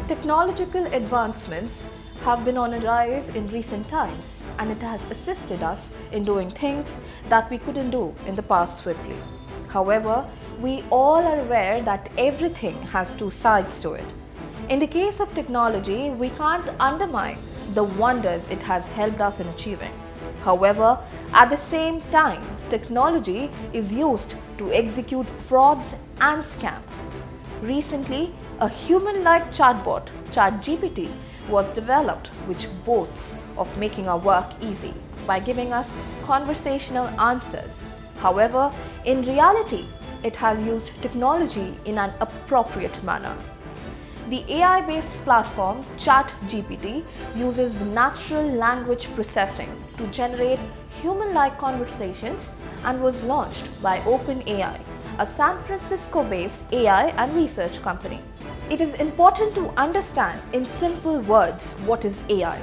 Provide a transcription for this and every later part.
Technological advancements have been on a rise in recent times, and it has assisted us in doing things that we couldn't do in the past swiftly. However, we all are aware that everything has two sides to it. In the case of technology, we can't undermine the wonders it has helped us in achieving. However, at the same time, technology is used to execute frauds and scams. Recently, a human-like chatbot, ChatGPT, was developed which boasts of making our work easy by giving us conversational answers. However, in reality, it has used technology in an appropriate manner. The AI-based platform ChatGPT uses natural language processing to generate human-like conversations and was launched by OpenAI, a San Francisco-based AI and research company. It is important to understand in simple words what is AI.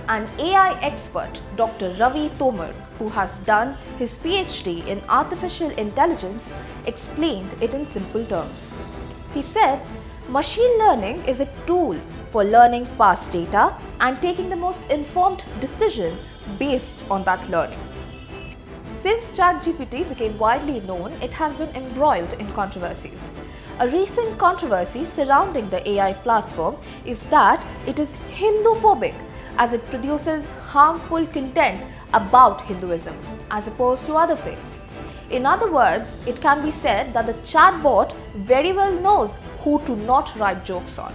An AI expert, Dr. Ravi Tomar, who has done his PhD in artificial intelligence, explained it in simple terms. He said, machine learning is a tool for learning past data and taking the most informed decision based on that learning. Since ChatGPT became widely known, it has been embroiled in controversies. A recent controversy surrounding the AI platform is that it is Hinduphobic, as it produces harmful content about Hinduism as opposed to other faiths. In other words, it can be said that the chatbot very well knows who to not write jokes on.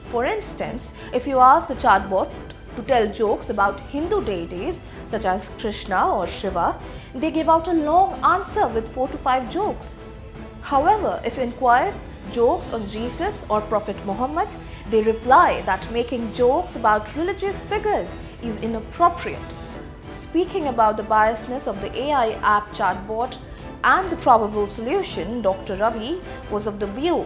For instance, if you ask the chatbot to tell jokes about Hindu deities such as Krishna or Shiva, they give out a long answer with 4 to 5 jokes. However, if inquired jokes on Jesus or Prophet Muhammad, they reply that making jokes about religious figures is inappropriate. Speaking about the biasness of the AI app chatbot and the probable solution, Dr. Ravi was of the view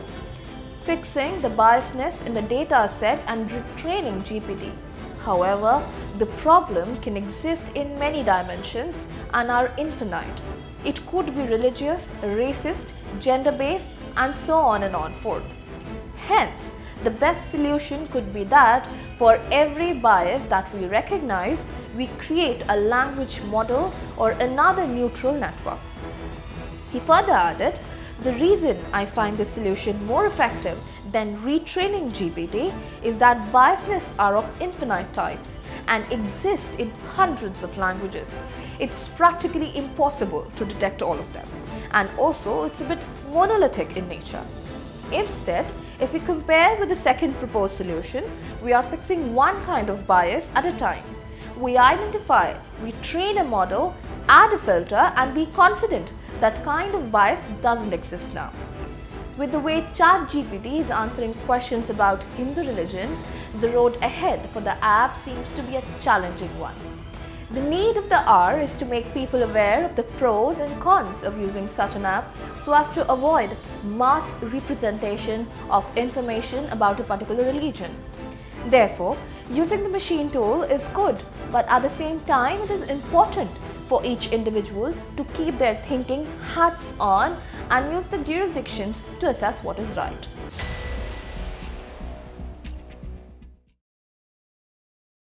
fixing the biasness in the data set and retraining GPT. However, the problem can exist in many dimensions and are infinite. It could be religious, racist, gender-based, and so on and on forth. Hence, the best solution could be that for every bias that we recognize, we create a language model or another neutral network. He further added, the reason I find this solution more effective than retraining GPT is that biasness are of infinite types and exist in hundreds of languages. It's practically impossible to detect all of them, and also it's a bit monolithic in nature. Instead, if we compare with the second proposed solution, we are fixing one kind of bias at a time. We identify, we train a model, add a filter, and be confident that kind of bias doesn't exist now. With the way ChatGPT is answering questions about Hindu religion, the road ahead for the app seems to be a challenging one. The need of the hour is to make people aware of the pros and cons of using such an app so as to avoid mass representation of information about a particular religion. Therefore, using the machine tool is good, but at the same time it is important for each individual to keep their thinking hats on and use the jurisdictions to assess what is right.